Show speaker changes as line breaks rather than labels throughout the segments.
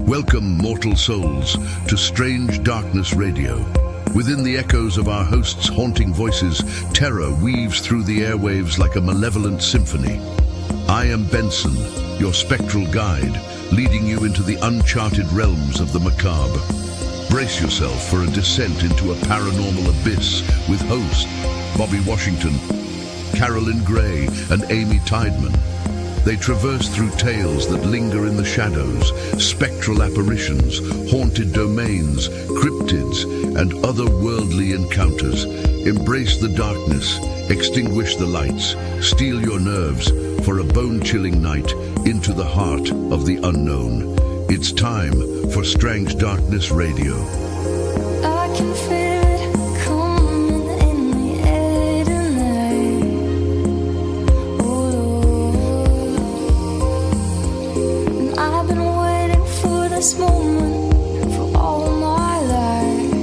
Welcome, mortal souls, to Strange Darkness Radio. Within the echoes of our hosts' haunting voices, terror weaves through the airwaves like a malevolent symphony. I am Benson, your spectral guide, leading you into the uncharted realms of the macabre. Brace yourself for a descent into a paranormal abyss with hosts Bobby Washington, Carolyn Grey, and Amy Tydeman. They traverse through tales that linger in the shadows, spectral apparitions, haunted domains, cryptids, and otherworldly encounters. Embrace the darkness, extinguish the lights, steel your nerves for a bone-chilling night into the heart of the unknown. It's time for Strange Darkness Radio.
I can feel it coming in the air tonight. Oh, and I've been waiting for this moment for all my life.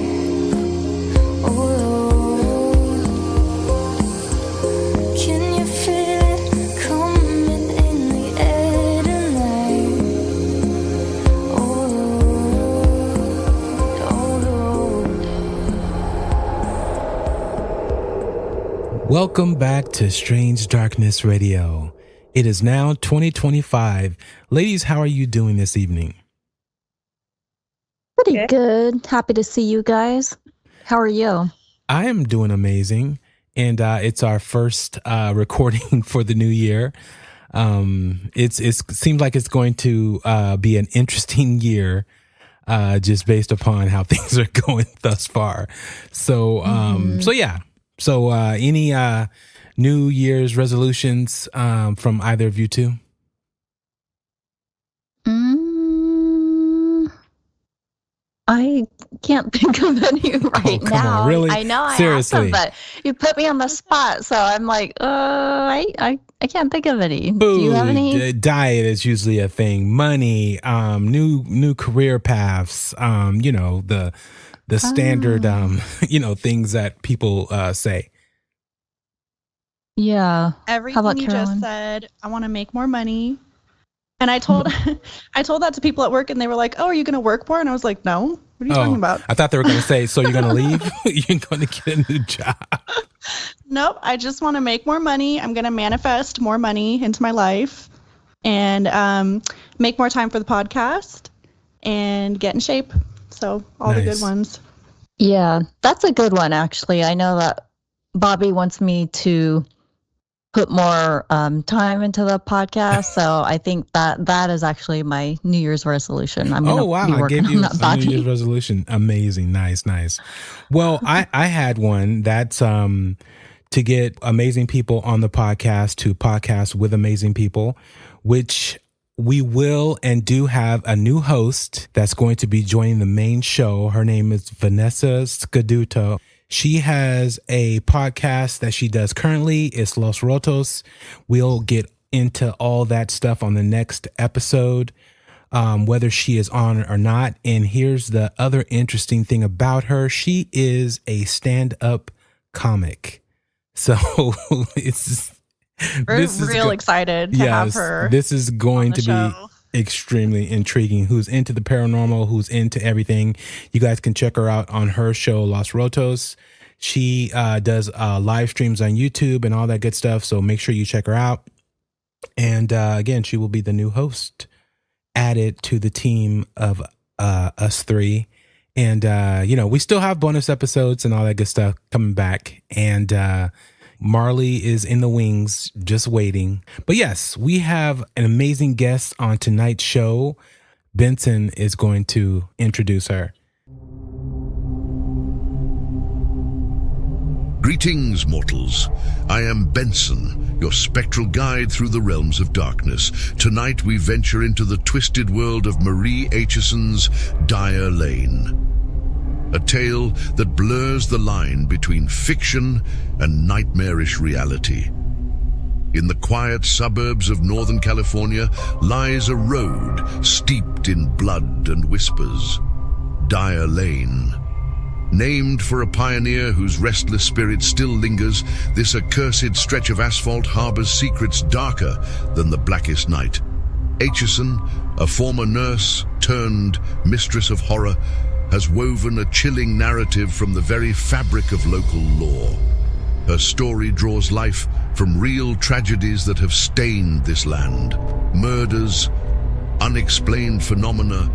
Oh, can you feel it coming in the air tonight?
Welcome back to Strange Darkness Radio. It is now 2025. Ladies, how are you doing this evening?
Pretty good. Happy to see you guys. How are you?
I am doing amazing, and it's our first recording for the new year. It seems like it's going to be an interesting year, just based upon how things are going thus far. So, So, any New Year's resolutions from either of you two?
I can't think of any right
come
now.
on, really?
I know
Seriously.
I have some, but you put me on the spot, so I'm like, I can't think of any.
Food,
Do you have any?
Diet is usually a thing. Money, new career paths. The standard, things that people say.
Yeah.
Everything
about
you
Carolyn?
just said, I want to make more money. And I told that to people at work, and they were like, "Oh, are you going to work more?" And I was like, "No. What are you talking about?"
I thought they were going to say, "So you're going to leave? You're going to get a new job?"
Nope. I just want to make more money. I'm going to manifest more money into my life, and make more time for the podcast, and get in shape. So all the good ones.
Yeah, that's a good one, actually. I know that Bobby wants me to put more time into the podcast, so I think that is actually my New Year's resolution. I'm gonna be
I
working
gave you
on that,
a
Bobby.
New Year's resolution. Amazing. Nice. Well, I had one that's to get amazing people on the podcast, to podcast with amazing people, which we will and do have a new host that's going to be joining the main show. Her name is Vanessa Scaduto. She has a podcast that she does currently. It's Los Rotos. We'll get into all that stuff on the next episode, whether she is on or not. And here's the other interesting thing about her. She is a stand-up comic. So
We're real excited to have her.
This is going to
show.
be extremely intriguing. Who's into the paranormal, who's into everything. You guys can check her out on her show, Los Rotos. She does live streams on YouTube and all that good stuff. So make sure you check her out. And again, she will be the new host added to the team of us three. And, we still have bonus episodes and all that good stuff coming back. And Marley is in the wings, just waiting. But yes, we have an amazing guest on tonight's show. Benson is going to introduce her.
Greetings, mortals. I am Benson, your spectral guide through the realms of darkness. Tonight we venture into the twisted world of Marie Aitchison's Dyer Lane. A tale that blurs the line between fiction and nightmarish reality. In the quiet suburbs of Northern California lies a road steeped in blood and whispers. Dyer Lane. Named for a pioneer whose restless spirit still lingers, this accursed stretch of asphalt harbors secrets darker than the blackest night. Aitchison, a former nurse turned mistress of horror, has woven a chilling narrative from the very fabric of local lore. Her story draws life from real tragedies that have stained this land. Murders, unexplained phenomena,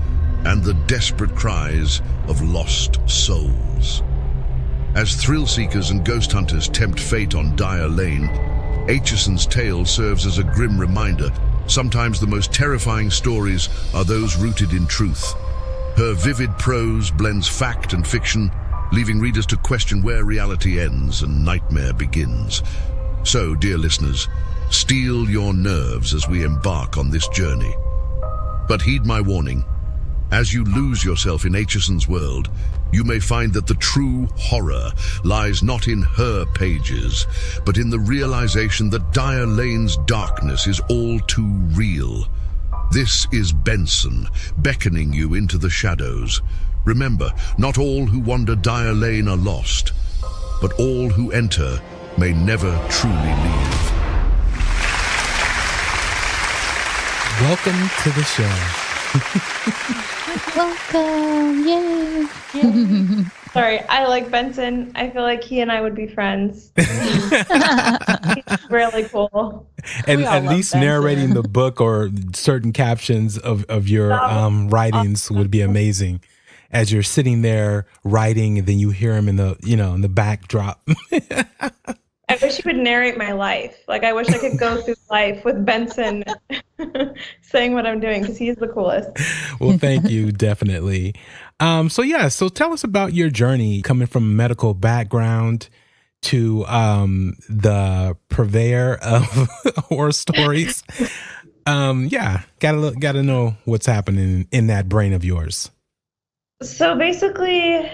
and the desperate cries of lost souls. As thrill seekers and ghost hunters tempt fate on Dyer Lane, Aitchison's tale serves as a grim reminder. Sometimes the most terrifying stories are those rooted in truth. Her vivid prose blends fact and fiction, leaving readers to question where reality ends and nightmare begins. So, dear listeners, steel your nerves as we embark on this journey. But heed my warning. As you lose yourself in Aitchison's world, you may find that the true horror lies not in her pages, but in the realization that Dyer Lane's darkness is all too real. This is Benson, beckoning you into the shadows. Remember, not all who wander Dyer Lane are lost, but all who enter may never truly leave.
Welcome to the show.
Welcome. Yay.
Sorry, I like Benson. I feel like he and I would be friends. He's really cool.
And
We all
at
love
least
Benson.
narrating the book or certain captions of your writings would be amazing. As you're sitting there writing, and then you hear him in the backdrop.
I wish he would narrate my life. Like, I wish I could go through life with Benson saying what I'm doing, because he's the coolest.
Well, thank you, definitely. So tell us about your journey coming from a medical background to the purveyor of horror stories. Gotta know what's happening in that brain of yours.
So basically,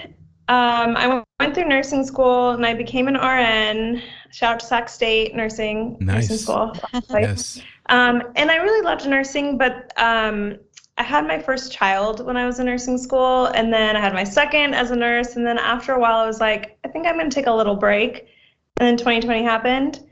I went through nursing school and I became an RN. Shout out to Sac State nursing school.
Yes.
And I really loved nursing, but I had my first child when I was in nursing school, and then I had my second as a nurse, and then after a while I was like, I think I'm going to take a little break. And then 2020 happened,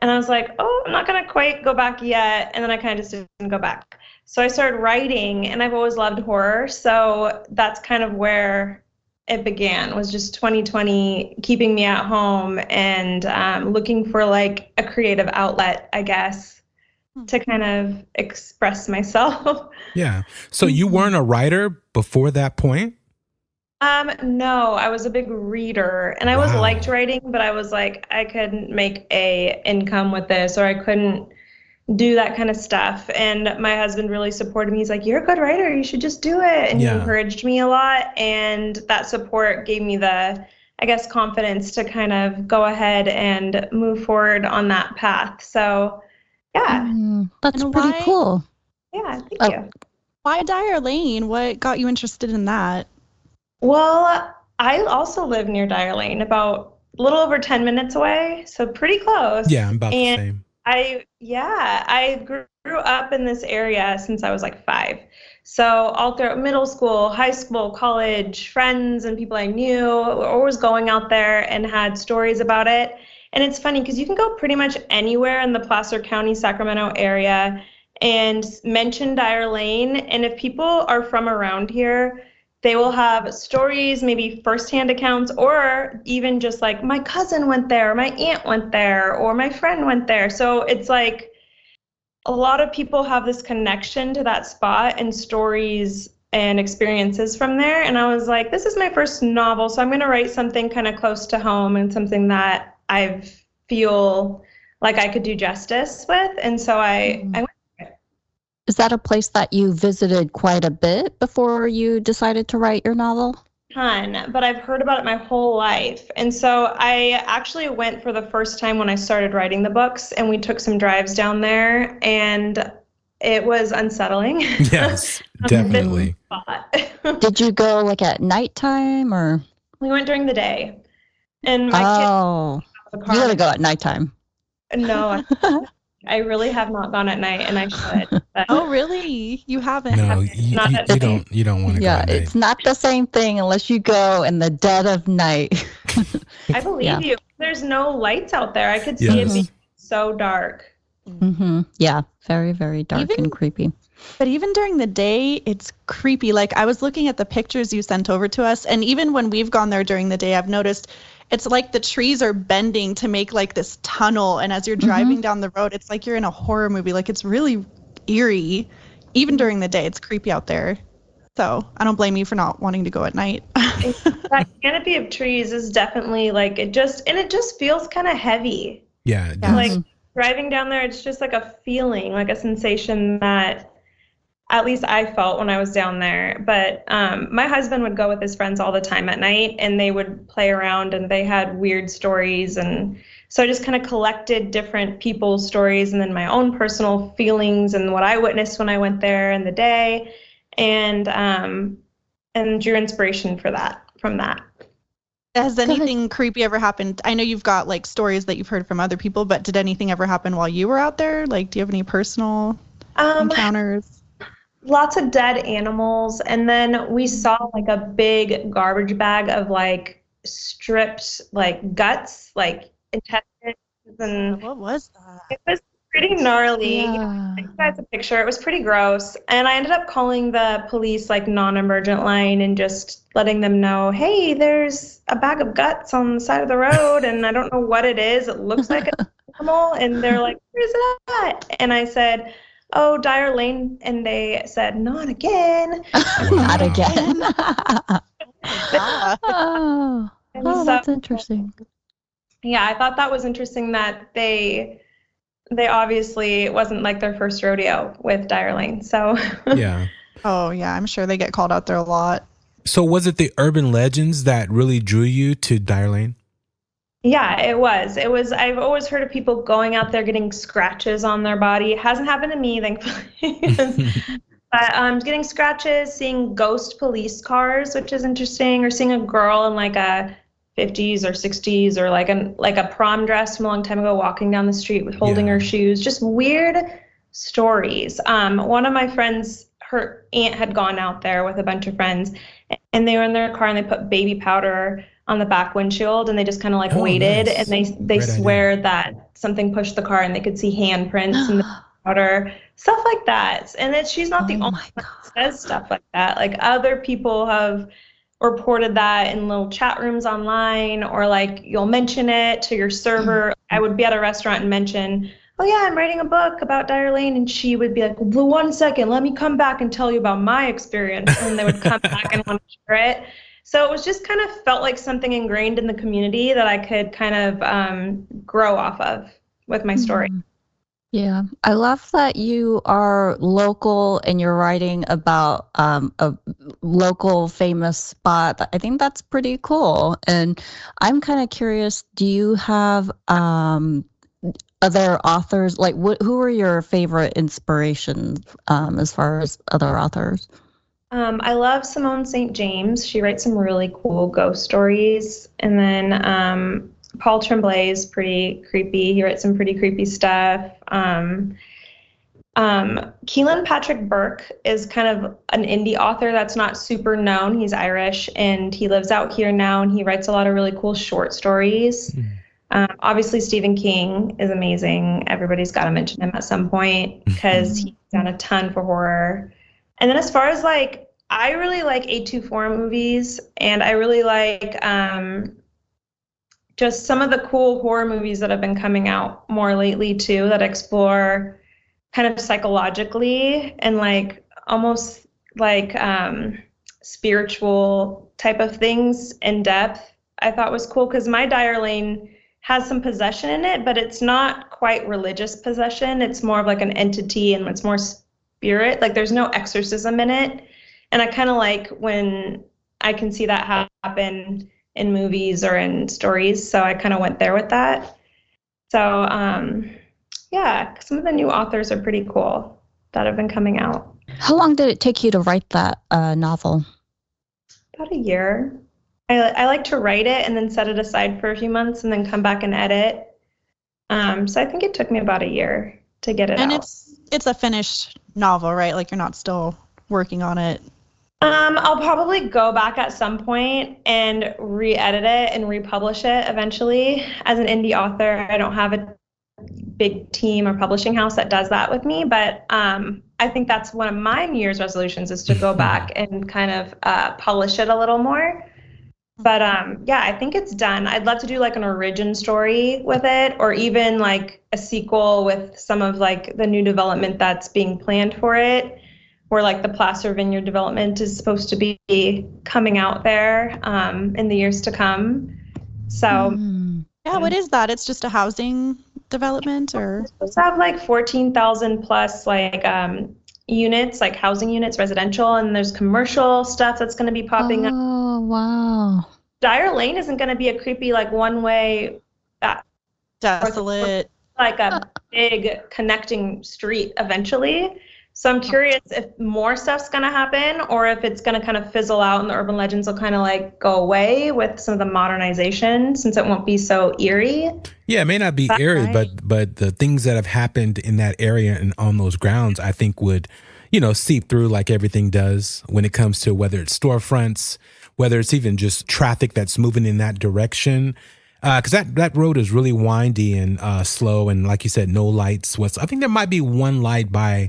and I was like, oh, I'm not going to quite go back yet, and then I kind of just didn't go back. So I started writing, and I've always loved horror, so that's kind of where it began, was just 2020 keeping me at home and looking for like a creative outlet, I guess, to kind of express myself.
Yeah. So you weren't a writer before that point?
No, I was a big reader, and I always liked writing, but I was like, I couldn't make a income with this, or I couldn't do that kind of stuff. And my husband really supported me. He's like, you're a good writer, you should just do it. And he encouraged me a lot. And that support gave me the, I guess, confidence to kind of go ahead and move forward on that path. So, yeah.
That's
And
pretty
why-
cool.
Yeah, thank you.
Why Dyer Lane? What got you interested in that?
Well, I also live near Dyer Lane, about a little over 10 minutes away. So pretty close.
Yeah, I'm about the same.
I grew up in this area since I was like 5. So all throughout middle school, high school, college, friends and people I knew were always going out there and had stories about it. And it's funny because you can go pretty much anywhere in the Placer County, Sacramento area and mention Dyer Lane. And if people are from around here, they will have stories, maybe firsthand accounts, or even just like my cousin went there, my aunt went there, or my friend went there. So it's like a lot of people have this connection to that spot and stories and experiences from there. And I was like, this is my first novel, so I'm going to write something kind of close to home and something that I feel like I could do justice with. And so I went.
Is that a place that you visited quite a bit before you decided to write your novel?
Ton, but I've heard about it my whole life. And so I actually went for the first time when I started writing the books, and we took some drives down there, and it was unsettling.
Yes, definitely.
Did you go like at nighttime or?
We went during the day. And my kids,
you gotta go at nighttime.
No, I really have not gone at night, and I should. But
Oh, really? You haven't?
No, you don't want to go
Yeah,
at night.
it's not the same thing unless you go in the dead of night.
I believe you. There's no lights out there. I could see
Yes.
it being so dark.
Yeah, very, very dark and creepy.
But even during the day, it's creepy. Like I was looking at the pictures you sent over to us, and even when we've gone there during the day, I've noticed it's like the trees are bending to make like this tunnel. And as you're driving down the road, it's like you're in a horror movie. Like it's really eerie. Even during the day, it's creepy out there. So I don't blame you for not wanting to go at night.
That canopy of trees is definitely like it just feels kind of heavy.
Yeah. It does.
Like driving down there, it's just like a feeling, like a sensation that at least I felt when I was down there. But my husband would go with his friends all the time at night, and they would play around, and they had weird stories. And so I just kind of collected different people's stories and then my own personal feelings and what I witnessed when I went there in the day, and drew inspiration from that.
Has anything creepy ever happened? I know you've got like stories that you've heard from other people, but did anything ever happen while you were out there? Like, do you have any personal encounters?
Lots of dead animals, and then we saw like a big garbage bag of like stripped like guts, like intestines, and
What was that?
it was pretty gnarly.
Yeah.
I sent you guys a picture. It was pretty gross, and I ended up calling the police like non-emergent line and just letting them know, hey, there's a bag of guts on the side of the road, and I don't know what it is. It looks like an animal, and they're like, where's that? And I said, oh, Dyer Lane, and they said, not again.
Not again.
Ah.
And
Oh,
so,
that's interesting.
yeah, I thought that was interesting that they obviously, it wasn't like their first rodeo with Dyer Lane. So
Yeah.
Oh, yeah, I'm sure they get called out there a lot.
So was it the urban legends that really drew you to Dyer Lane?
yeah, it was. I've always heard of people going out there getting scratches on their body. It hasn't happened to me, thankfully. But getting scratches, seeing ghost police cars, which is interesting, or seeing a girl in like a 50s or 60s or like a prom dress from a long time ago walking down the street with holding her shoes. Just weird stories. One of my friends, her aunt had gone out there with a bunch of friends, and they were in their car and they put baby powder on the back windshield, and they just kind of like waited,
nice.
and they swear that something pushed the car and they could see handprints in the powder, stuff like that. And she's not the only one that says stuff like that. Like other people have reported that in little chat rooms online, or like you'll mention it to your server. I would be at a restaurant and mention, oh yeah, I'm writing a book about Dyer Lane, and she would be like, well, 1 second, let me come back and tell you about my experience. And they would come back and want to share it. So it was just kind of felt like something ingrained in the community that I could kind of grow off of with my story.
Yeah, I love that you are local and you're writing about a local famous spot. I think that's pretty cool. And I'm kind of curious, do you have other authors? Like, who are your favorite inspirations as far as other authors?
I love Simone St. James. She writes some really cool ghost stories. And then Paul Tremblay is pretty creepy. He writes some pretty creepy stuff. Keelan Patrick Burke is kind of an indie author that's not super known. He's Irish, and he lives out here now, and he writes a lot of really cool short stories. Obviously, Stephen King is amazing. Everybody's got to mention him at some point because he's done a ton for horror. And then as far as like, I really like A24 movies, and I really like just some of the cool horror movies that have been coming out more lately too, that explore kind of psychologically and like almost like spiritual type of things in depth. I thought was cool because my Dyer Lane has some possession in it, but it's not quite religious possession. It's more of like an entity, and it's more spirit. Like there's no exorcism in it. And I kind of like when I can see that happen in movies or in stories. So I kind of went there with that. So yeah, some of the new authors are pretty cool that have been coming out.
How long did it take you to write that novel?
About a year. I like to write it and then set it aside for a few months and then come back and edit. So I think it took me about a year to get it out.
And it's a finished novel, right? Like you're not still working on it.
I'll probably go back at some point and re-edit it and republish it eventually. As an indie author, I don't have a big team or publishing house that does that with me. But I think that's one of my New Year's resolutions, is to go back and kind of polish it a little more. But yeah, I think it's done. I'd love to do like an origin story with it, or even like a sequel with some of like the new development that's being planned for it, where like the Placer Vineyard development is supposed to be coming out there in the years to come. So
yeah, what is that? It's just a housing development, or
it's supposed to have like 14,000 plus like units, like housing units, residential, and there's commercial stuff that's going to be popping up.
Oh, wow.
Dyer Lane isn't going to be a creepy like one-way
desolate,
like a big connecting street eventually. So I'm curious if more stuff's going to happen, or if it's going to kind of fizzle out and the urban legends will kind of like go away with some of the modernization, since it won't be so eerie.
Yeah, it may not be eerie, but the things that have happened in that area and on those grounds, I think would, seep through like everything does when it comes to whether it's storefronts, whether it's even just traffic that's moving in that direction. Because that road is really windy and slow, and like you said, no lights. I think there might be one light by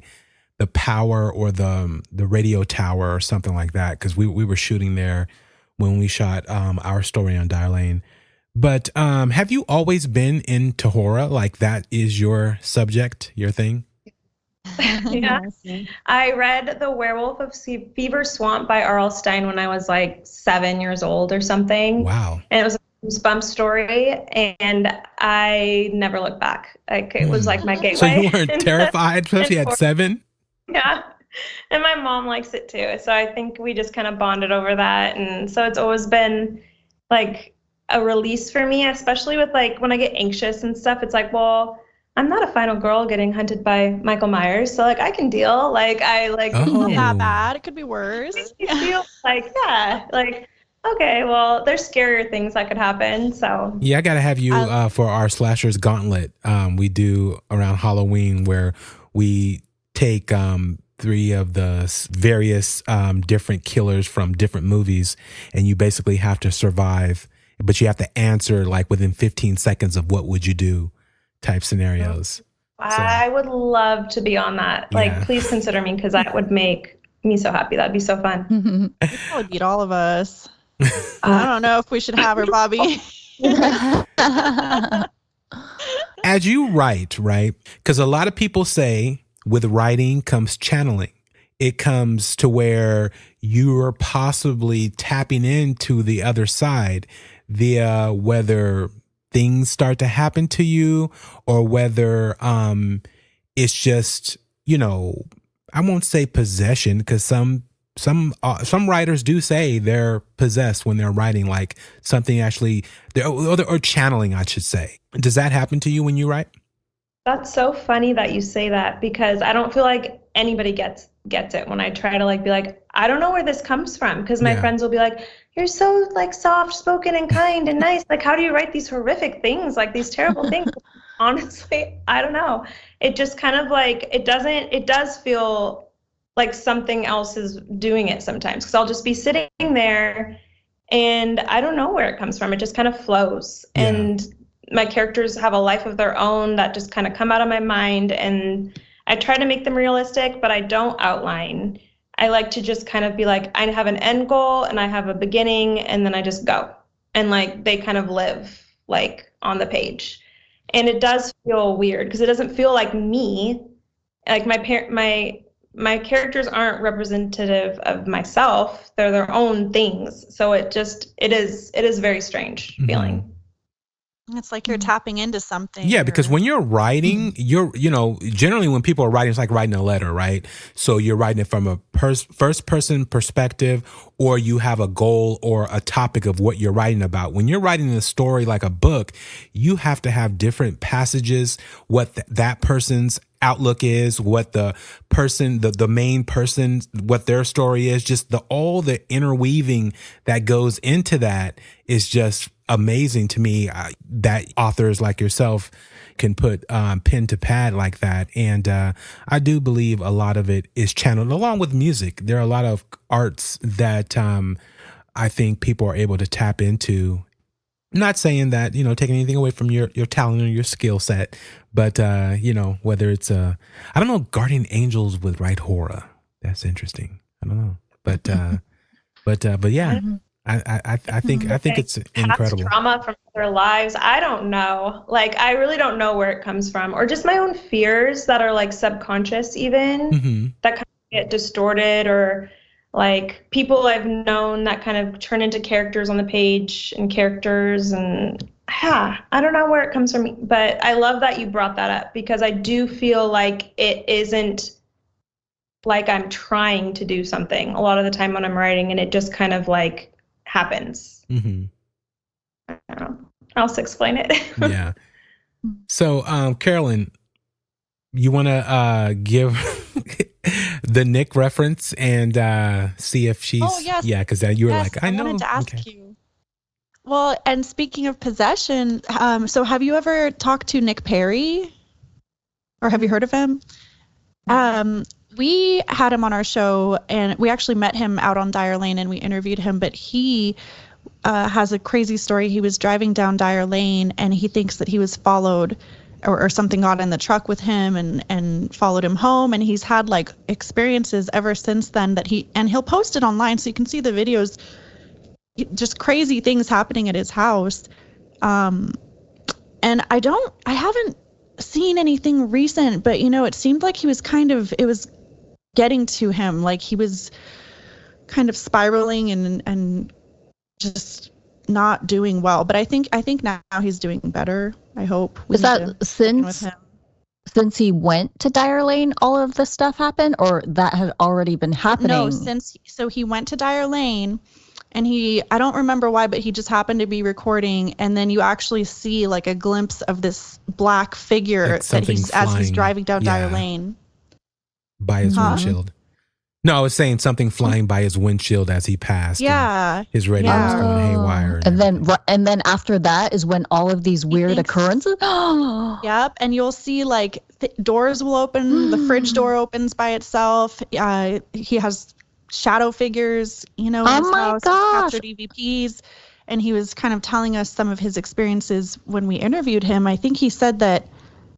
the power or the radio tower or something like that, because we were shooting there when we shot our story on Dyer Lane. But have you always been into horror? Like that is your subject, your thing?
Yeah. I read The Werewolf of Fever Swamp by R.L. Stine when I was like 7 years old or something.
Wow.
And it was a goosebump story, and I never looked back. Like it was like my gateway.
So you weren't terrified, especially at 7?
Yeah. And my mom likes it too. So I think we just kind of bonded over that. And so it's always been like a release for me, especially with like when I get anxious and stuff. It's like, well, I'm not a final girl getting hunted by Michael Myers. So like I can deal. Like I like
it's not that bad. It could be worse.
You feel like, yeah, like, okay, well, there's scarier things that could happen. So
yeah, I got to have you for our Slashers Gauntlet. We do around Halloween, where we take 3 of the various different killers from different movies, and you basically have to survive, but you have to answer like within 15 seconds of what would you do type scenarios.
I would love to be on that. Like, please consider me, because that would make me so happy. That'd be so fun.
You'd probably beat all of us. I don't know if we should have her, Bobby.
As you write, right? Because a lot of people say with writing comes channeling. It comes to where you're possibly tapping into the other side via whether things start to happen to you, or whether it's just, I won't say possession, because some writers do say they're possessed when they're writing, like something actually, or channeling, I should say. Does that happen to you when you write?
That's so funny that you say that, because I don't feel like anybody gets it when I try to like be like, I don't know where this comes from, because my friends will be like, you're so like soft spoken and kind and nice, like how do you write these horrific things, like these terrible things? Honestly, I don't know. It just kind of like it does feel like something else is doing it sometimes, because I'll just be sitting there and I don't know where it comes from. It just kind of flows. And my characters have a life of their own that just kind of come out of my mind, and I try to make them realistic, but I don't outline. I like to just kind of be like, I have an end goal and I have a beginning, and then I just go. And like they kind of live like on the page. And it does feel weird, because it doesn't feel like me. Like my characters aren't representative of myself. They're their own things. So it is very strange feeling.
It's like you're tapping into something.
Yeah, because when you're writing, generally when people are writing, it's like writing a letter, right? So you're writing it from a first person perspective, or you have a goal or a topic of what you're writing about. When you're writing a story like a book, you have to have different passages, what that person's outlook is, what the person, the main person, what their story is, just all the interweaving that goes into that is just amazing to me, that authors like yourself can put pen to pad like that. And I do believe a lot of it is channeled along with music. There are a lot of arts that I think people are able to tap into not saying that, taking anything away from your talent or your skill set, but, whether it's, I don't know, guardian angels with right horror. That's interesting. I don't know. But yeah, I think it's incredible.
Trauma from their lives. I don't know. Like, I really don't know where it comes from, or just my own fears that are like subconscious, even that kind of get distorted, or like people I've known that kind of turn into characters on the page and characters, and I don't know where it comes from. But I love that you brought that up, because I do feel like it isn't like I'm trying to do something a lot of the time when I'm writing, and it just kind of like happens. I don't know. I'll just explain it.
Yeah. So, Carolyn, you want to give the Nick reference and see if she's...
Oh, yes.
Yeah, because you were like, I know.
I wanted to ask you. Well, and speaking of possession, so have you ever talked to Nick Perry? Or have you heard of him? We had him on our show, and we actually met him out on Dyer Lane, and we interviewed him, but he has a crazy story. He was driving down Dyer Lane, and he thinks that he was followed, or something got in the truck with him and followed him home, and he's had like experiences ever since then that he'll post it online, so you can see the videos, just crazy things happening at his house. And I haven't seen anything recent, but it seemed like he was it was getting to him, like he was kind of spiraling and just not doing well. But I think now he's doing better. I hope.
Is that since he went to Dyer Lane, all of this stuff happened, or that had already been happening?
No, so he went to Dyer Lane, and I don't remember why, but he just happened to be recording, and then you actually see like a glimpse of this black figure that as he's driving down Dyer Lane.
By his windshield. No, I was saying something flying by his windshield as he passed.
Yeah.
His radio was going haywire.
And then after that is when all of these weird occurrences.
Yep. And you'll see like doors will open. The fridge door opens by itself. He has shadow figures, in his house. Captured EVPs. And he was kind of telling us some of his experiences when we interviewed him. I think he said that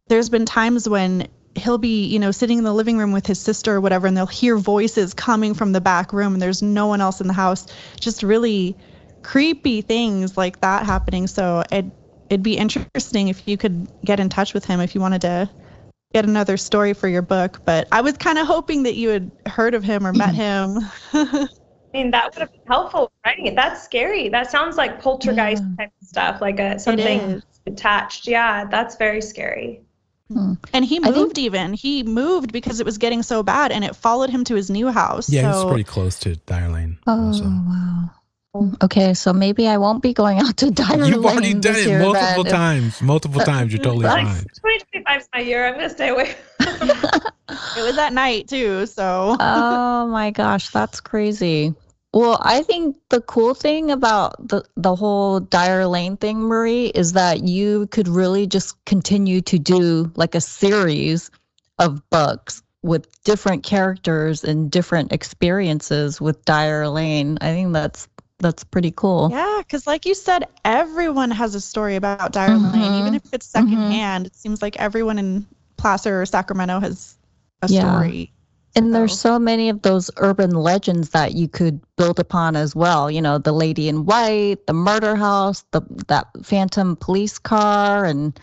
there's been times when he'll be, sitting in the living room with his sister or whatever, and they'll hear voices coming from the back room, and there's no one else in the house. Just really creepy things like that happening. So it'd be interesting if you could get in touch with him if you wanted to get another story for your book. But I was kind of hoping that you had heard of him or met him.
I mean, that would have been helpful writing it. That's scary. That sounds like poltergeist type of stuff, like something attached. Yeah, that's very scary.
And he moved because it was getting so bad, and it followed him to his new house.
Yeah, he's pretty close to Dyer Lane.
Oh,
also.
Wow. Okay, so maybe I won't be going out to Dyer Lane.
You've already done it multiple times. Multiple times. You're totally fine.
2025 is my year. I'm going to stay away.
It was at night, too, so.
Oh, my gosh. That's crazy. Well, I think the cool thing about the whole Dyer Lane thing, Marie, is that you could really just continue to do like a series of books with different characters and different experiences with Dyer Lane. I think that's pretty cool.
Yeah, because like you said, everyone has a story about Dyer Lane, even if it's secondhand. It seems like everyone in Placer or Sacramento has a story.
And there's so many of those urban legends that you could build upon as well. The lady in white, the murder house, that phantom police car. And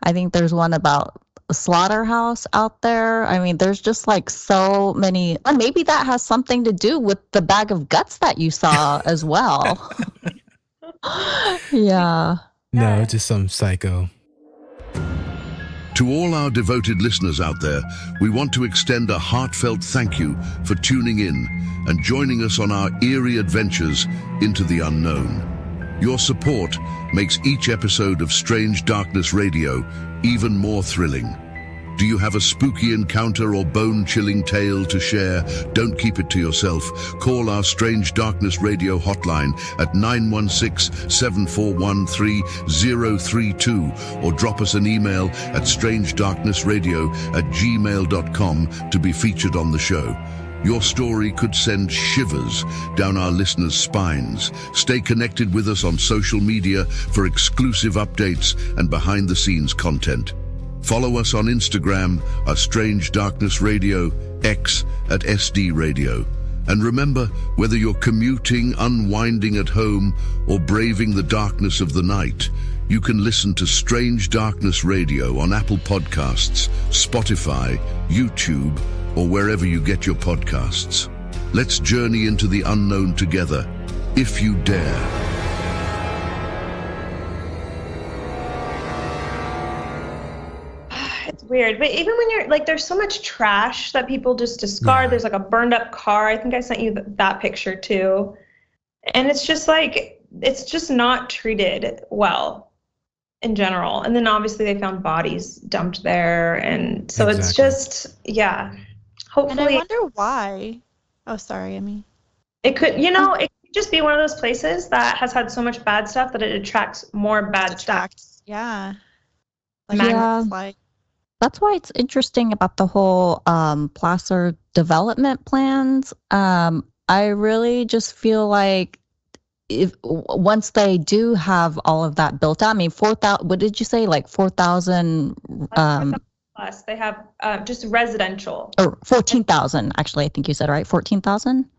I think there's one about a slaughterhouse out there. I mean, there's just like so many. And maybe that has something to do with the bag of guts that you saw as well. Yeah.
No, just some psycho.
To all our devoted listeners out there, we want to extend a heartfelt thank you for tuning in and joining us on our eerie adventures into the unknown. Your support makes each episode of Strange Darkness Radio even more thrilling. Do you have a spooky encounter or bone-chilling tale to share? Don't keep it to yourself. Call our Strange Darkness Radio hotline at 916-741-3032 or drop us an email at strangedarknessradio@gmail.com to be featured on the show. Your story could send shivers down our listeners' spines. Stay connected with us on social media for exclusive updates and behind-the-scenes content. Follow us on Instagram, Strange Darkness Radio, X at SD Radio. And remember, whether you're commuting, unwinding at home, or braving the darkness of the night, you can listen to Strange Darkness Radio on Apple Podcasts, Spotify, YouTube, or wherever you get your podcasts. Let's journey into the unknown together, if you dare.
It's weird, but even when you're like, there's so much trash that people just discard.
Yeah.
There's like a burned up car. I think I sent you that picture too. And it's just like, it's just not treated well in general. And then obviously they found bodies dumped there. And so it's just, yeah. Hopefully.
And I wonder why. Oh, sorry, Amy.
It could, it could just be one of those places that has had so much bad stuff that it attracts more bad stuff.
Yeah.
Yeah. That's why it's interesting about the whole placer development plans. I really just feel like if once they do have all of that built out, I mean, 4,000. What did you say? Like 4,000.
Plus, they have just residential.
Or 14,000. Actually, I think you said right. 14,000.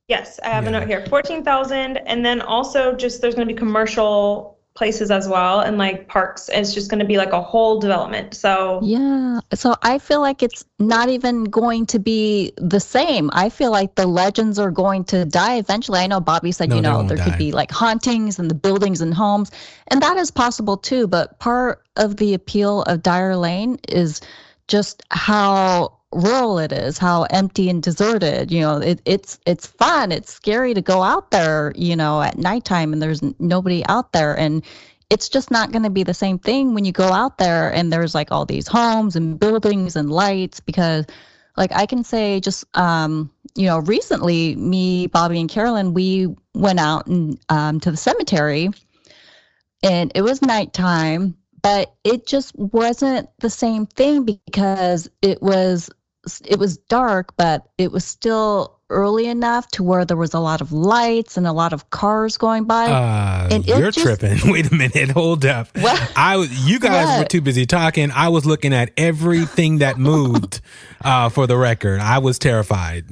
Yes, I have a note here. 14,000, and then also just there's going to be commercial places as well, and like parks. It's just going to be like a whole development. So
yeah, so I feel like it's not even going to be the same. I feel like the legends are going to die eventually. I know Bobby said, there could be like hauntings in the buildings and homes, and that is possible too. But part of the appeal of Dyer Lane is just how rural it is, how empty and deserted. It's fun. It's scary to go out there, at nighttime and there's nobody out there. And it's just not going to be the same thing when you go out there and there's like all these homes and buildings and lights, because like I can say just, recently me, Bobby and Carolyn, we went out and to the cemetery and it was nighttime, but it just wasn't the same thing because it was dark, but it was still early enough to where there was a lot of lights and a lot of cars going by.
And you're tripping. Wait a minute. Hold up. You guys were too busy talking. I was looking at everything that moved. For the record, I was terrified.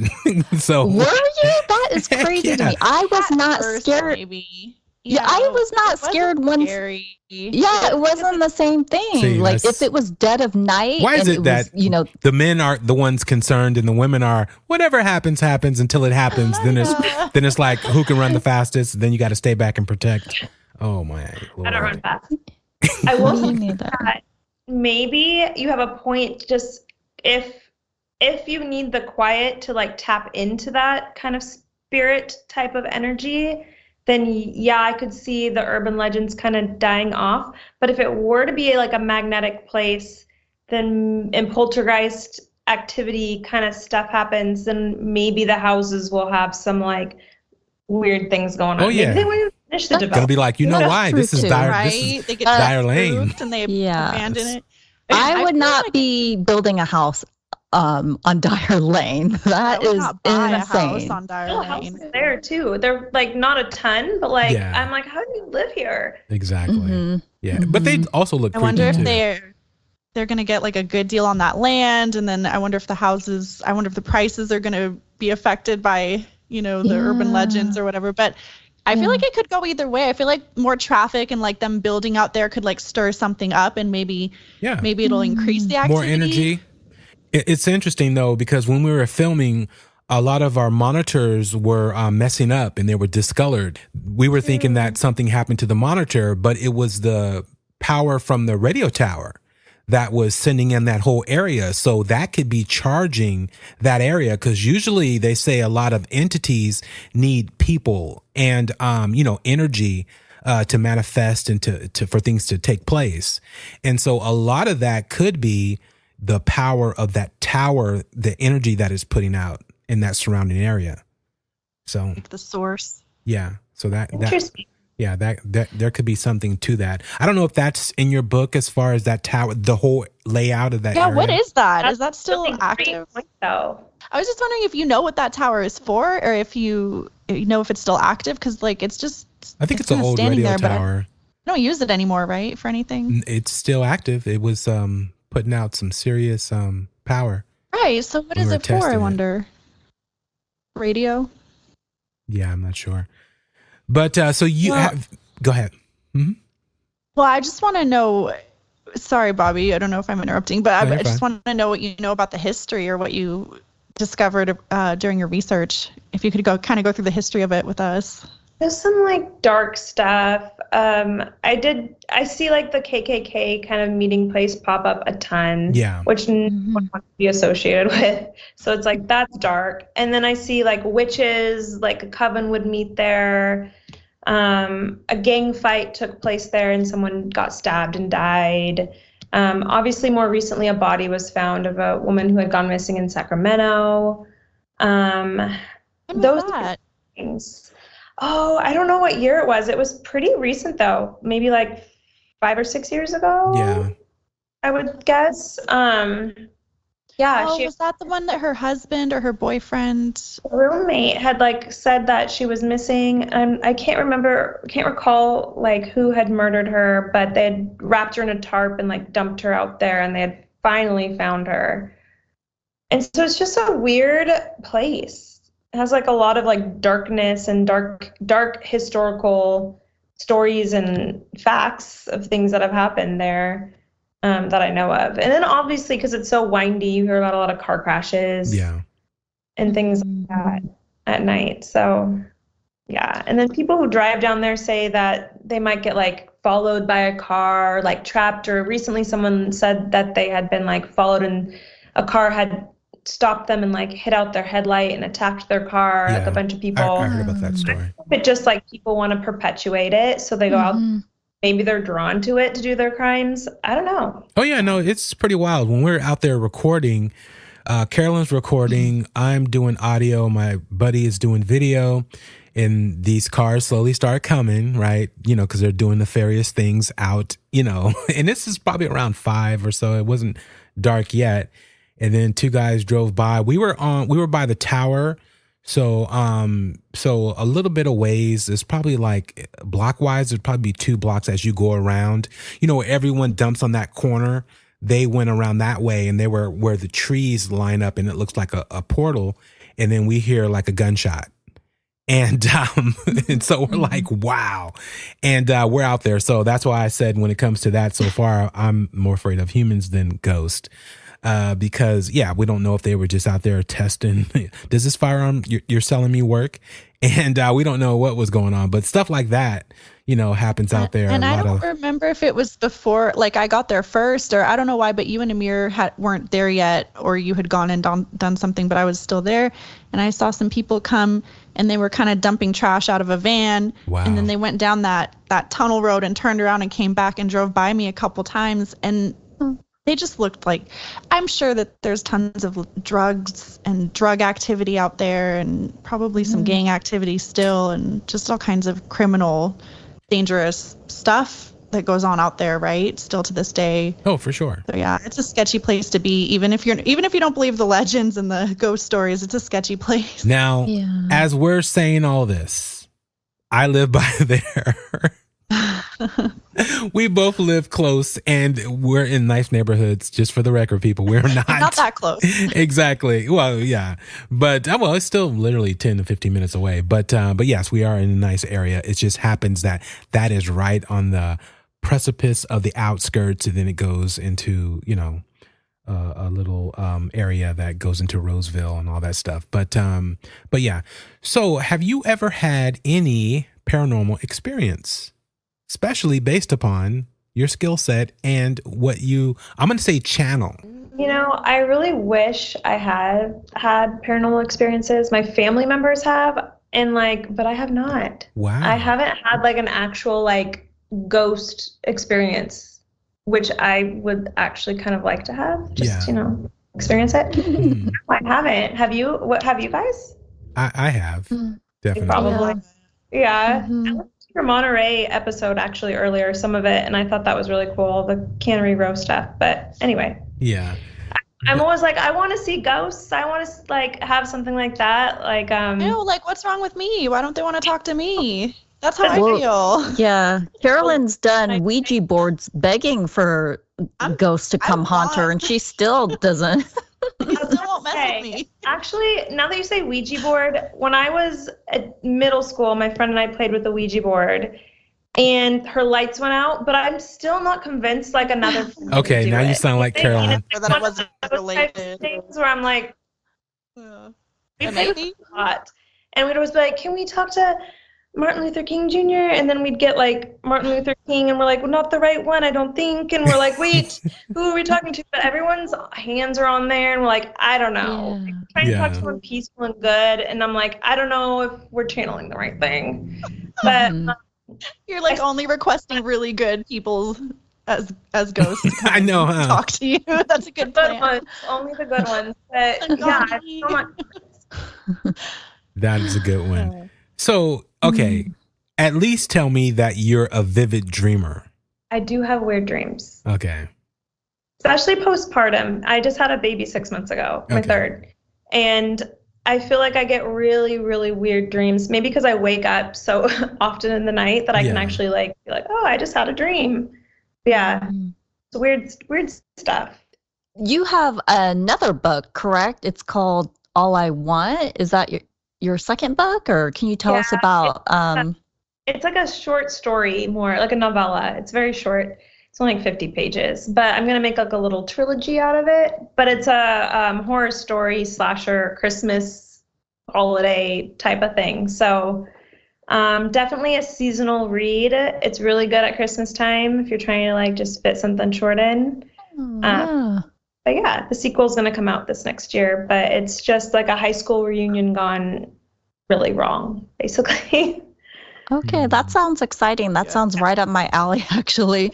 So
were you? That is crazy to me. I was not scared.
Maybe.
Yeah, I was not scared once.
Scary.
Yeah, it wasn't the same thing.
See,
like if it was dead of night.
Why is it that the men are the ones concerned and the women are whatever happens until it happens? Then it's like who can run the fastest? Then you got to stay back and protect. Oh my Lord.
I don't run fast. I will say that maybe you have a point. Just if you need the quiet to like tap into that kind of spirit type of energy, then yeah, I could see the urban legends kind of dying off. But if it were to be like a magnetic place, then and poltergeist activity kind of stuff happens, then maybe the houses will have some like weird things going on.
Oh yeah,
maybe they won't finish the development.
It'll be like, why this is Dyer,
right?
This is
they get
Dyer Lane,
and they abandon it.
I would not be building a house on Dyer Lane. That is
not buy
insane.
a house on Dyer Lane.
Houses there too. They're like not a ton, but like I'm like, how do you live here?
Exactly.
Mm-hmm.
Yeah, but they also look.
I wonder if
too.
they're going to get like a good deal on that land, and then I wonder if the prices are going to be affected by the urban legends or whatever. But I feel like it could go either way. I feel like more traffic and like them building out there could like stir something up, and maybe it'll increase the activity.
More energy. It's interesting though, because when we were filming, a lot of our monitors were messing up and they were discolored. We were thinking that something happened to the monitor, but it was the power from the radio tower that was sending in that whole area. So that could be charging that area, because usually they say a lot of entities need people and, energy to manifest and to for things to take place. And so a lot of that could be the power of that tower, the energy that is putting out in that surrounding area. So
like the source.
Yeah. So that
Interesting.
Yeah, that there could be something to that. I don't know if that's in your book as far as that tower, the whole layout of that area.
What is that?
That's
is that still
really
active?
Point, though.
I was just wondering if you know what that tower is for, or if you know if it's still active, because like it's just.
I think it's an old radio tower.
But I don't use it anymore, right? For anything.
It's still active. It was putting out some serious power.
Right. So what is it for? I wonder. Radio.
Yeah, I'm not sure. But so you have. Go ahead. Mm-hmm.
Well, I just want to know. Sorry, Bobby. I don't know if I'm interrupting, but I just want to know what you know about the history or what you discovered during your research. If you could go through the history of it with us.
There's some like dark stuff. I see like the KKK kind of meeting place pop up a ton.
Yeah.
Which no one wants to be associated with. So it's like that's dark. And then I see like witches, like a coven would meet there. A gang fight took place there and someone got stabbed and died. Obviously, more recently, a body was found of a woman who had gone missing in Sacramento. Those things. Oh, I don't know what year it was. It was pretty recent, though. Maybe like 5 or 6 years ago.
Yeah.
I would guess. Yeah.
Oh, was that the one that her husband or her boyfriend?
Roommate had like said that she was missing, and I can't recall like who had murdered her, but they had wrapped her in a tarp and like dumped her out there, and they had finally found her. And so it's just a weird place. It has like a lot of like darkness and dark historical stories and facts of things that have happened there. That I know of. And then obviously, because it's so windy, you hear about a lot of car crashes and things like that at night. So, yeah. And then people who drive down there say that they might get like followed by a car, like trapped, or recently someone said that they had been like followed and a car had stopped them and like hit out their headlight and attacked their car, like a bunch of people.
I heard about that story.
But just like people want to perpetuate it. So they go out. Maybe they're drawn to it to do their crimes. I don't know.
Oh, yeah, no, it's pretty wild. When we're out there recording, Carolyn's recording, I'm doing audio, my buddy is doing video, and these cars slowly start coming, right? You know, because they're doing nefarious things out, you know, and this is probably around 5 or so. It wasn't dark yet. And then 2 guys drove by. We were by the tower. So a little bit of ways, it's probably like blockwise, there'd probably be 2 blocks as you go around, you know, everyone dumps on that corner. They went around that way and they were where the trees line up and it looks like a portal. And then we hear like a gunshot. And, and so we're like, wow. And, we're out there. So that's why I said when it comes to that so far, I'm more afraid of humans than ghosts. Because we don't know if they were just out there testing. Does this firearm you're selling me work? And we don't know what was going on, but stuff like that, you know, happens out there.
And I don't remember if it was before, like I got there first, or I don't know why, but you and Amir weren't there yet, or you had gone and done something, but I was still there, and I saw some people come, and they were kind of dumping trash out of a van.
Wow.
And then they went down that tunnel road and turned around and came back and drove by me a couple times, and they just looked like, I'm sure that there's tons of drugs and drug activity out there and probably some gang activity still and just all kinds of criminal, dangerous stuff that goes on out there, right? Still to this day.
Oh, for sure.
So yeah, it's a sketchy place to be. Even if you don't believe the legends and the ghost stories, it's a sketchy place.
Now, as we're saying all this, I live by there. We both live close and we're in nice neighborhoods, just for the record, people. We're not
that close.
Exactly. Well, yeah. But it's still literally 10 to 15 minutes away. But yes, we are in a nice area. It just happens that is right on the precipice of the outskirts, and then it goes into, you know, a little area that goes into Roseville and all that stuff. But yeah. So have you ever had any paranormal experience, especially based upon your skill set and what I'm going to say channel?
You know, I really wish I had paranormal experiences. My family members have, and but I have not.
Wow.
I haven't had an actual ghost experience, which I would actually kind of like to have. Just, experience it. No, I haven't. Have you? What have you guys?
I have. Definitely.
Probably. Yeah. I listened to your Monterey episode actually earlier, some of it, and I thought that was really cool, the cannery row stuff. But anyway.
Yeah.
I'm always like, I want to see ghosts. I want to like have something like that. Like,
Ew, like what's wrong with me? Why don't they want to talk to me? That's how I
Well,
feel.
Yeah, Carolyn's done Ouija boards begging for ghosts to come haunt her, and she still doesn't.
You still won't mess with me.
Actually, now that you say Ouija board, when I was at middle school, my friend and I played with the Ouija board, and her lights went out. But I'm still not convinced. Like another.
Okay, now you sound like Carolyn.
Or that it wasn't related.
Things where I'm like, we played
Maybe.
a lot, and we'd always be like, "Can we talk to Martin Luther King Jr.?" And then we'd get like Martin Luther King, and we're like, well, not the right one, I don't think. And we're like, wait, who are we talking to? But everyone's hands are on there, and we're like, I don't know.
Yeah.
Like, trying to talk to someone peaceful and good, and I'm like, I don't know if we're channeling the right thing. But
You're like only requesting really good people as ghosts. to come
I know,
and
huh?
Talk to you. That's a good
good
plan.
ones, only the good ones. But yeah, I have so much.
That is a good one. So, okay, at least tell me that you're a vivid dreamer.
I do have weird dreams,
Okay.
especially postpartum. I just had a baby 6 months ago, my
Okay.
third, and I feel like I get really, really weird dreams. Maybe because I wake up so often in the night that I can
Yeah.
actually like be like, oh, I just had a dream. Yeah, it's weird stuff.
You have another book, correct? It's called All I Want. Is that your second book, or can you tell us
Yeah,
about?
It's like a short story, more like a novella. It's very short. It's only like 50 pages, but I'm gonna make like a little trilogy out of it. But it's a horror story slasher Christmas holiday type of thing. So definitely a seasonal read. It's really good at Christmas time if you're trying to like just fit something short in.
Yeah.
But yeah, the sequel's gonna come out this next year. But it's just like a high school reunion gone really wrong, basically.
Okay, that sounds exciting. That sounds right up my alley, actually.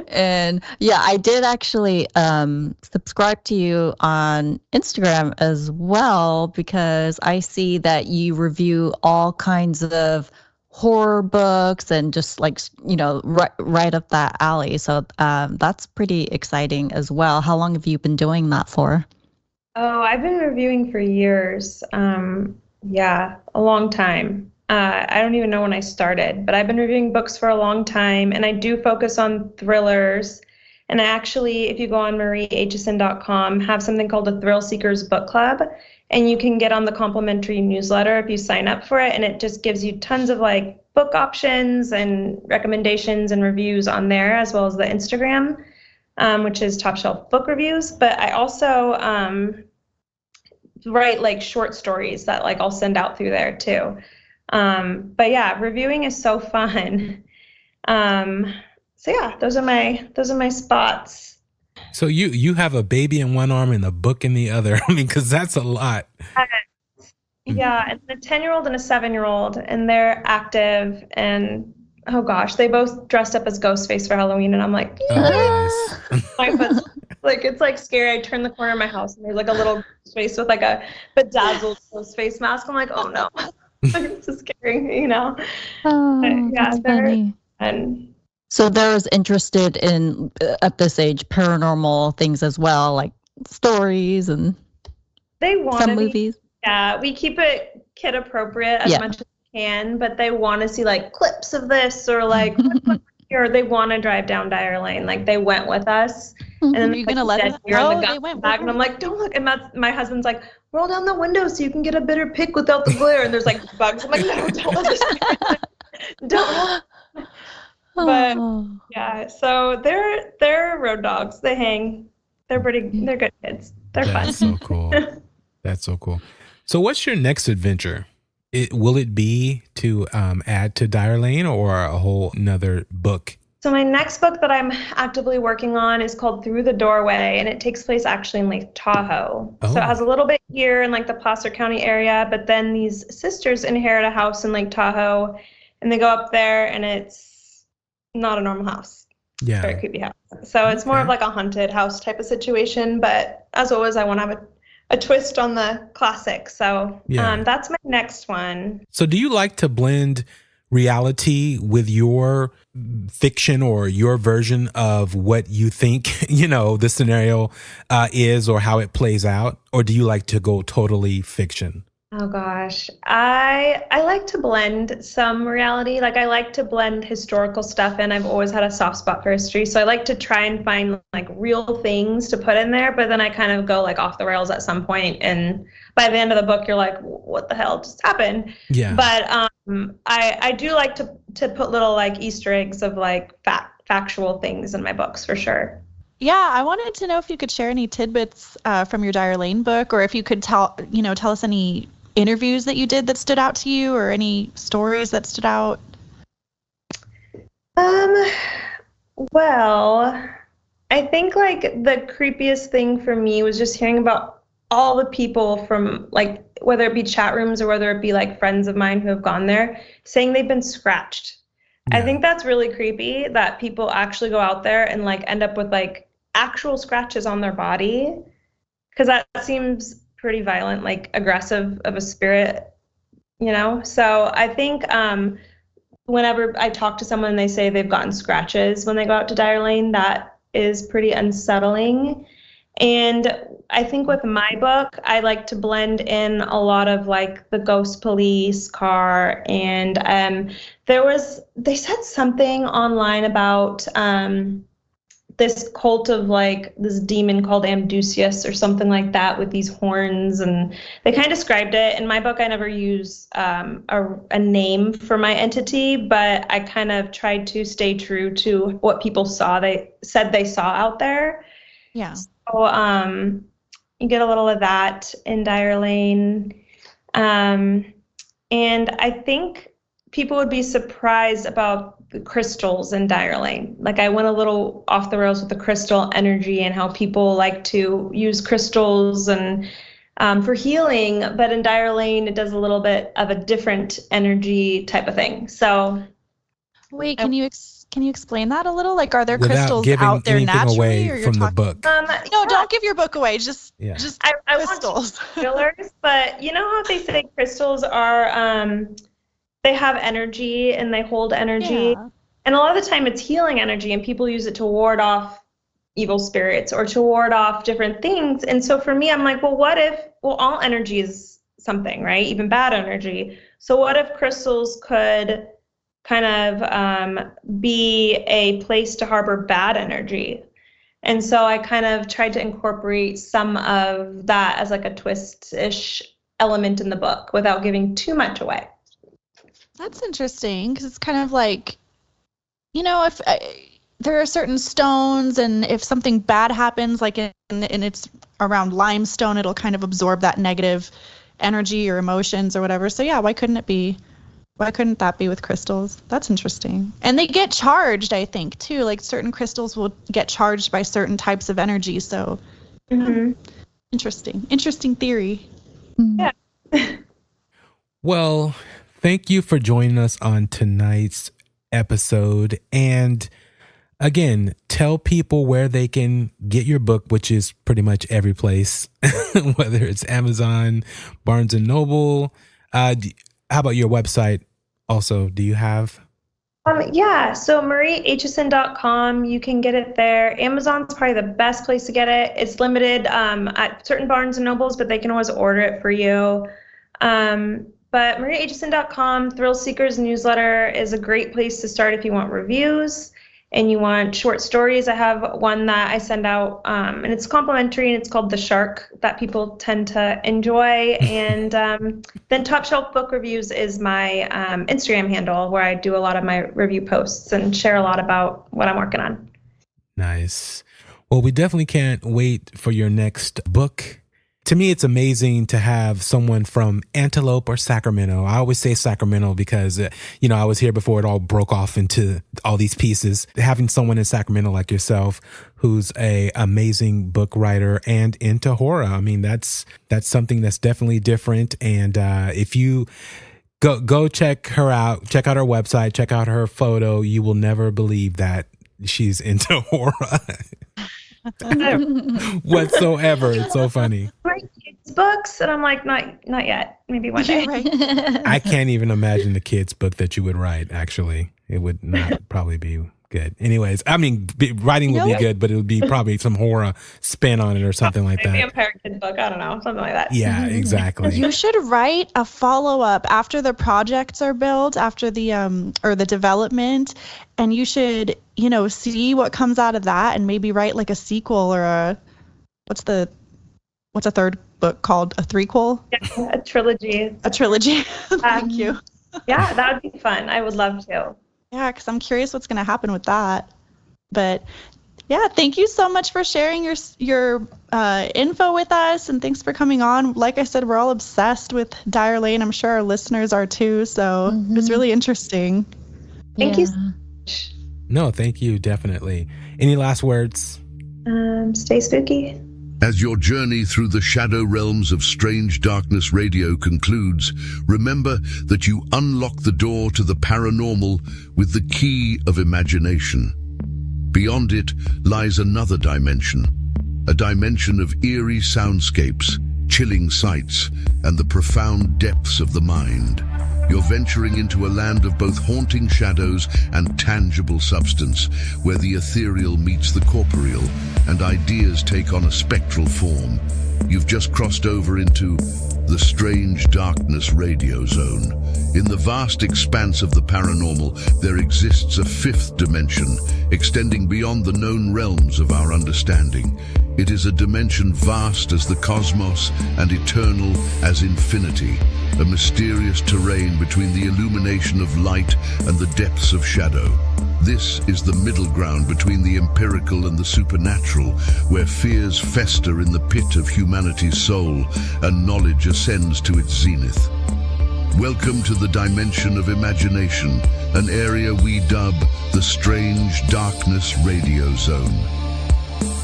And yeah, I did actually subscribe to you on Instagram as well, because I see that you review all kinds of horror books and just like, right up that alley. So that's pretty exciting as well. How long have you been doing that for?
Oh, I've been reviewing for years. Yeah, a long time. I don't even know when I started, but I've been reviewing books for a long time, and I do focus on thrillers. And I actually, if you go on marieaitchison.com, have something called a Thrill Seekers Book Club, and you can get on the complimentary newsletter if you sign up for it, and it just gives you tons of like book options and recommendations and reviews on there, as well as the Instagram, which is Top Shelf Book Reviews. But I also write like short stories that like I'll send out through there too. But yeah, reviewing is so fun. So yeah, those are my spots.
So you have a baby in one arm and a book in the other. I mean, because that's a lot.
Yeah, it's a 10-year-old and a 7-year-old, and they're active, and oh gosh, they both dressed up as Ghostface for Halloween, and I'm like,
Oh, goodness.
like it's like scary. I turn the corner of my house, and there's like a little face with like a bedazzled Ghostface mask. I'm like, oh no. It's so scary, you know.
Oh,
Yeah,
that's
they're
funny.
fun.
So they're interested in, at this age, paranormal things as well, like stories and
They want
some
to be.
movies.
Yeah, we keep it kid appropriate as much as we can, but they want to see like clips of this or like or they want to drive down Dyer Lane. Like they went with us. And then
Are you gonna let them?
you're in
Oh,
the
they went
bag,
with
and I'm like, don't look. And my husband's like, roll down the window so you can get a better pic without the glare. And there's like bugs. I'm like, no, don't let this. Don't. But
Oh.
yeah, so they're road dogs. They hang. They're good kids. They're fun.
That's so cool. That's so cool. So what's your next adventure? Will it be to add to Dyer Lane or a whole nother book?
So my next book that I'm actively working on is called Through the Doorway, and it takes place actually in Lake Tahoe.
Oh.
So it has a little bit here in like the Placer County area, but then these sisters inherit a house in Lake Tahoe, and they go up there, and it's not a normal house.
Yeah.
Very creepy house. So it's more of like a haunted house type of situation, but as always, I want to have a twist on the classic. So
Yeah.
that's my next one.
So do you like to blend reality with your fiction or your version of what you think, the scenario is or how it plays out? Or do you like to go totally fiction?
Oh gosh, I like to blend some reality. Like I like to blend historical stuff in. I've always had a soft spot for history, so I like to try and find like real things to put in there. But then I kind of go like off the rails at some point, and by the end of the book, you're like, "What the hell just happened?"
Yeah.
But I do like to put little like Easter eggs of like factual things in my books for sure.
Yeah, I wanted to know if you could share any tidbits from your Dyer Lane book, or if you could tell us any interviews that you did that stood out to you, or any stories that stood out.
Well, I think like the creepiest thing for me was just hearing about all the people from like, whether it be chat rooms or whether it be like friends of mine who have gone there, saying they've been scratched.
Yeah.
I think that's really creepy that people actually go out there and like end up with like actual scratches on their body, because that seems pretty violent, like aggressive of a spirit, So I think whenever I talk to someone and they say they've gotten scratches when they go out to Dyer Lane, that is pretty unsettling. And I think with my book, I like to blend in a lot of like the ghost police car. And they said something online about this cult of like this demon called Amdusius or something like that with these horns, and they kind of described it. In my book, I never use a name for my entity, but I kind of tried to stay true to what people saw. They said they saw out there.
Yeah.
So you get a little of that in Dyer Lane. And I think people would be surprised about the crystals in Dyer Lane. Like I went a little off the rails with the crystal energy and how people like to use crystals and for healing, but in Dyer Lane, it does a little bit of a different energy type of thing. So
wait, can you explain that a little? Like, are there
Without
crystals
giving
out there
anything
naturally,
away
or you're
from the
talking?
book?
No, don't give your book away. Just
I
crystals.
Want fillers, but you know how they say crystals are they have energy and they hold energy.
Yeah.
And a lot of the time it's healing energy, and people use it to ward off evil spirits or to ward off different things. And so for me, I'm like, well, all energy is something, right? Even bad energy. So what if crystals could kind of be a place to harbor bad energy? And so I kind of tried to incorporate some of that as like a twist-ish element in the book without giving too much away.
That's interesting, because it's kind of like, if there are certain stones, and if something bad happens, like and it's around limestone, it'll kind of absorb that negative energy or emotions or whatever. So yeah, why couldn't that be with crystals? That's interesting. And they get charged, I think, too. Like certain crystals will get charged by certain types of energy. So interesting theory.
Yeah.
Well, thank you for joining us on tonight's episode. And again, tell people where they can get your book, which is pretty much every place, whether it's Amazon, Barnes and Noble. How about your website also? Do you have?
Yeah, so marieaitchison.com, you can get it there. Amazon's probably the best place to get it. It's limited at certain Barnes and Nobles, but they can always order it for you. But marieaitchison.com, Thrill Seekers newsletter is a great place to start if you want reviews and you want short stories. I have one that I send out, and it's complimentary, and it's called The Shark, that people tend to enjoy. And then Top Shelf Book Reviews is my Instagram handle, where I do a lot of my review posts and share a lot about what I'm working on.
Nice. Well, we definitely can't wait for your next book. To me, it's amazing to have someone from Antelope or Sacramento. I always say Sacramento because, I was here before it all broke off into all these pieces. Having someone in Sacramento like yourself, who's a amazing book writer and into horror. I mean, that's something that's definitely different. And if you go check her out, check out her website, check out her photo, you will never believe that she's into horror. whatsoever. It's so funny.
Write kids' books, and I'm like, not yet. Maybe one day.
Right.
I can't even imagine the kids' book that you would write. Actually, it would not probably be good. Anyways, I mean, writing would be good, but it would be probably some horror spin on it or something like that.
Vampire kids book. I don't know, something like that.
Yeah, exactly.
You should write a follow-up after the projects are built, after the or the development, and you should, see what comes out of that and maybe write like a sequel or what's a third book called? A threequel?
Yeah, a trilogy.
A trilogy. Thank you.
Yeah, that would be fun. I would love to.
Yeah, because I'm curious what's going to happen with that. But yeah, thank you so much for sharing your info with us, and thanks for coming on. Like I said, we're all obsessed with Dyer Lane. I'm sure our listeners are too. So it's really interesting.
Thank you so much.
No, thank you, definitely. Any last words?
Stay spooky.
As your journey through the shadow realms of Strange Darkness Radio concludes, remember that you unlock the door to the paranormal with the key of imagination. Beyond it lies another dimension, a dimension of eerie soundscapes, chilling sights, and the profound depths of the mind. You're venturing into a land of both haunting shadows and tangible substance, where the ethereal meets the corporeal, and ideas take on a spectral form. You've just crossed over into the Strange Darkness Radio Zone. In the vast expanse of the paranormal, there exists a fifth dimension, extending beyond the known realms of our understanding. It is a dimension vast as the cosmos and eternal as infinity, a mysterious terrain between the illumination of light and the depths of shadow. This is the middle ground between the empirical and the supernatural, where fears fester in the pit of humanity's soul and knowledge ascends to its zenith. Welcome to the dimension of imagination, an area we dub the Strange Darkness Radio Zone.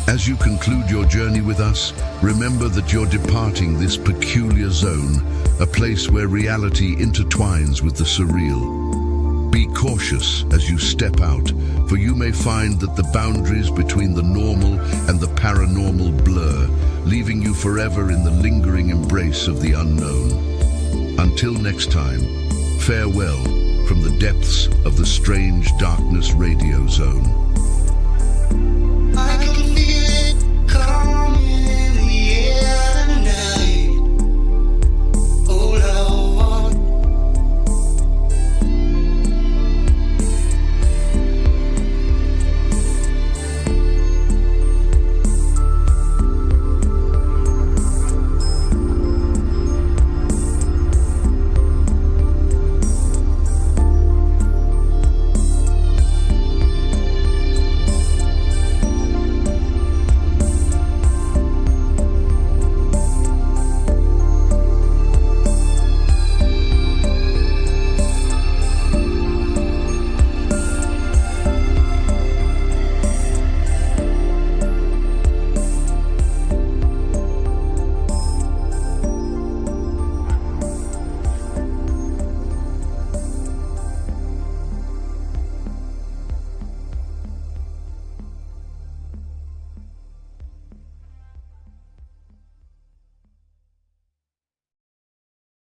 As you conclude your journey with us, remember that you're departing this peculiar zone, a place where reality intertwines with the surreal. Be cautious as you step out, for you may find that the boundaries between the normal and the paranormal blur, leaving you forever in the lingering embrace of the unknown. Until next time, farewell from the depths of the Strange Darkness Radio Zone.